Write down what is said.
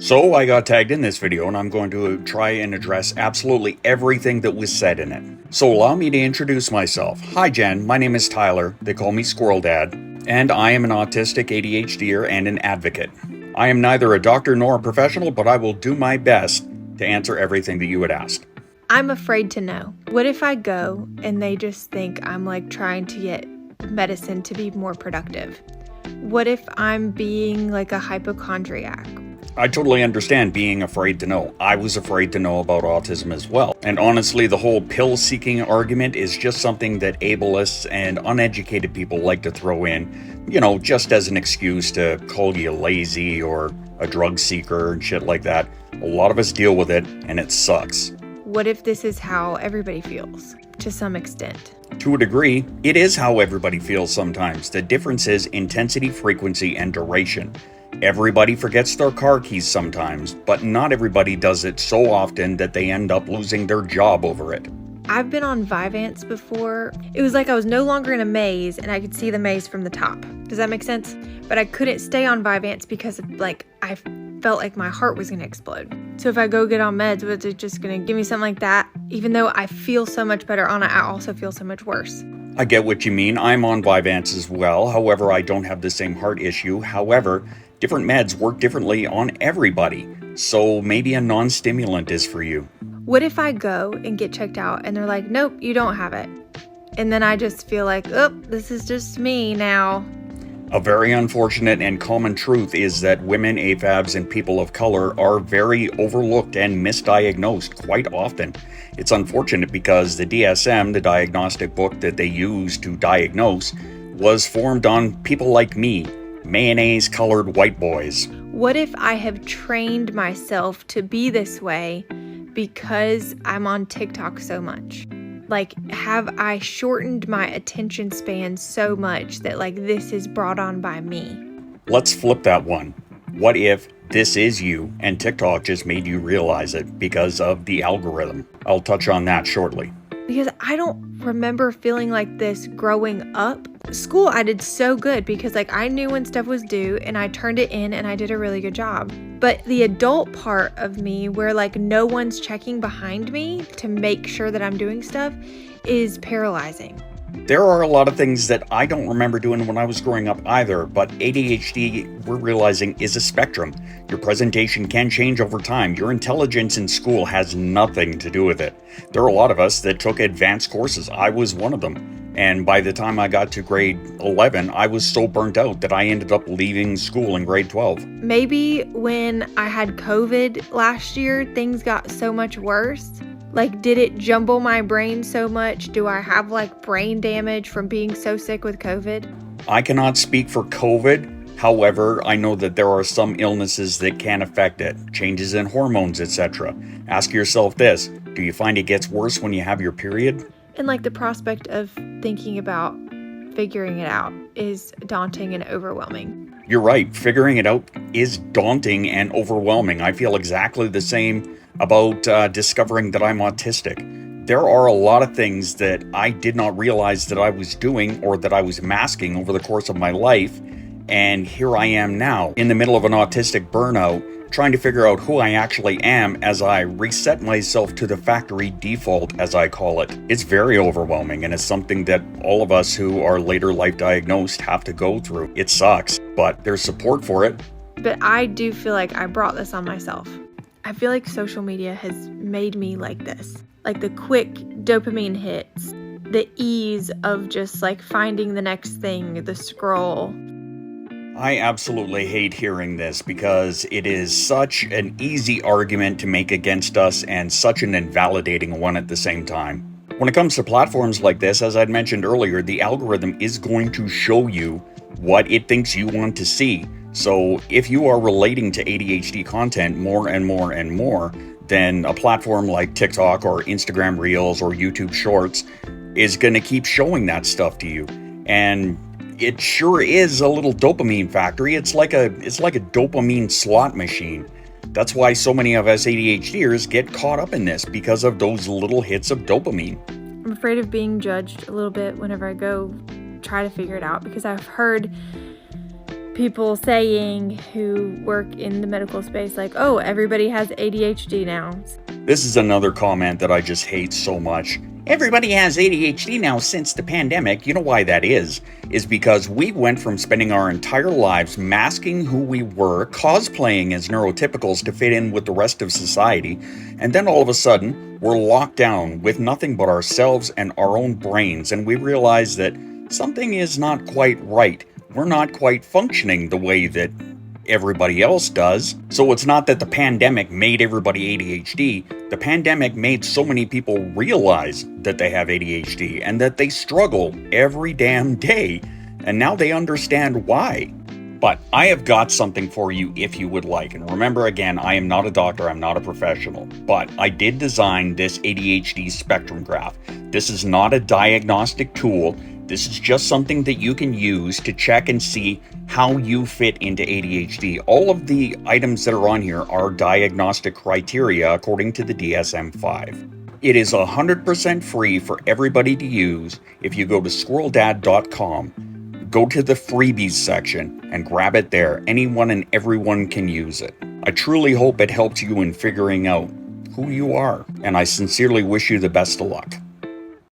So I got tagged in this video and I'm going to try and address absolutely everything that was said in it. So allow me to introduce myself. Hi Jen, my name is Tyler, they call me SquirrelDad, and I am an autistic ADHDer and an advocate. I am neither a doctor nor a professional, but I will do my best to answer everything that you would ask. I'm afraid to know. What if I go and they just think I'm trying to get medicine to be more productive? What if I'm being like a hypochondriac? I totally understand being afraid to know. I was afraid to know about autism as well. And honestly, the whole pill-seeking argument is just something that ableists and uneducated people like to throw in, just as an excuse to call you lazy or a drug seeker and shit like that. A lot of us deal with it, and it sucks. What if this is how everybody feels, to some extent? To a degree, it is how everybody feels sometimes. The difference is intensity, frequency, and duration. Everybody forgets their car keys sometimes, but not everybody does it so often that they end up losing their job over it. I've been on Vyvanse before. It was like I was no longer in a maze and I could see the maze from the top. Does that make sense? But I couldn't stay on Vyvanse because I felt like my heart was going to explode. So if I go get on meds, was it just going to give me something like that? Even though I feel so much better on it, I also feel so much worse. I get what you mean. I'm on Vyvanse as well. However, I don't have the same heart issue. However, different meds work differently on everybody. So maybe a non-stimulant is for you. What if I go and get checked out and they're like, nope, you don't have it. And then I just feel like, oh, this is just me now. A very unfortunate and common truth is that women, AFABs, and people of color are very overlooked and misdiagnosed quite often. It's unfortunate because the DSM, the diagnostic book that they use to diagnose, was formed on people like me, mayonnaise-colored white boys. What if I have trained myself to be this way because I'm on TikTok so much? Have I shortened my attention span so much that this is brought on by me? Let's flip that one. What if this is you and TikTok just made you realize it because of the algorithm? I'll touch on that shortly. Because I don't remember feeling like this growing up. School, I did so good because I knew when stuff was due and I turned it in and I did a really good job. But the adult part of me where no one's checking behind me to make sure that I'm doing stuff is paralyzing. There are a lot of things that I don't remember doing when I was growing up either, but ADHD, we're realizing, is a spectrum. Your presentation can change over time. Your intelligence in school has nothing to do with it. There are a lot of us that took advanced courses. I was one of them. And by the time I got to grade 11, I was so burnt out that I ended up leaving school in grade 12. Maybe when I had COVID last year, things got so much worse. Did it jumble my brain so much? Do I have brain damage from being so sick with COVID? I cannot speak for COVID. However, I know that there are some illnesses that can affect it. Changes in hormones, etc. Ask yourself this. Do you find it gets worse when you have your period? And the prospect of thinking about figuring it out is daunting and overwhelming. You're right. Figuring it out is daunting and overwhelming. I feel exactly the same about discovering that I'm autistic. There are a lot of things that I did not realize that I was doing or that I was masking over the course of my life. And here I am now in the middle of an autistic burnout, trying to figure out who I actually am as I reset myself to the factory default, as I call it. It's very overwhelming, and it's something that all of us who are later life diagnosed have to go through. It sucks, but there's support for it. But I do feel like I brought this on myself. I feel like social media has made me like this. The quick dopamine hits, the ease of just finding the next thing, the scroll. I absolutely hate hearing this because it is such an easy argument to make against us and such an invalidating one at the same time. When it comes to platforms like this, as I'd mentioned earlier, the algorithm is going to show you what it thinks you want to see. So if you are relating to ADHD content more and more and more, then a platform like TikTok or Instagram Reels or YouTube Shorts is going to keep showing that stuff to you. And it sure is a little dopamine factory. It's like a dopamine slot machine. That's why so many of us ADHDers get caught up in this, because of those little hits of dopamine. I'm afraid of being judged a little bit whenever I go try to figure it out, because I've heard people saying who work in the medical space, like, oh, everybody has ADHD now. This is another comment that I just hate so much. Everybody has ADHD now since the pandemic. You know why that is because we went from spending our entire lives masking who we were, cosplaying as neurotypicals to fit in with the rest of society, and then all of a sudden, we're locked down with nothing but ourselves and our own brains, and we realize that something is not quite right. We're not quite functioning the way that everybody else does. So it's not that the pandemic made everybody ADHD. The pandemic made so many people realize that they have ADHD and that they struggle every damn day. And now they understand why. But I have got something for you if you would like. And remember, again, I am not a doctor, I'm not a professional, but I did design this ADHD spectrum graph. This is not a diagnostic tool. This is just something that you can use to check and see how you fit into ADHD. All of the items that are on here are diagnostic criteria according to the DSM-5. It is 100% free for everybody to use if you go to SquirrelDad.com. Go to the freebies section and grab it there. Anyone and everyone can use it. I truly hope it helps you in figuring out who you are, and I sincerely wish you the best of luck.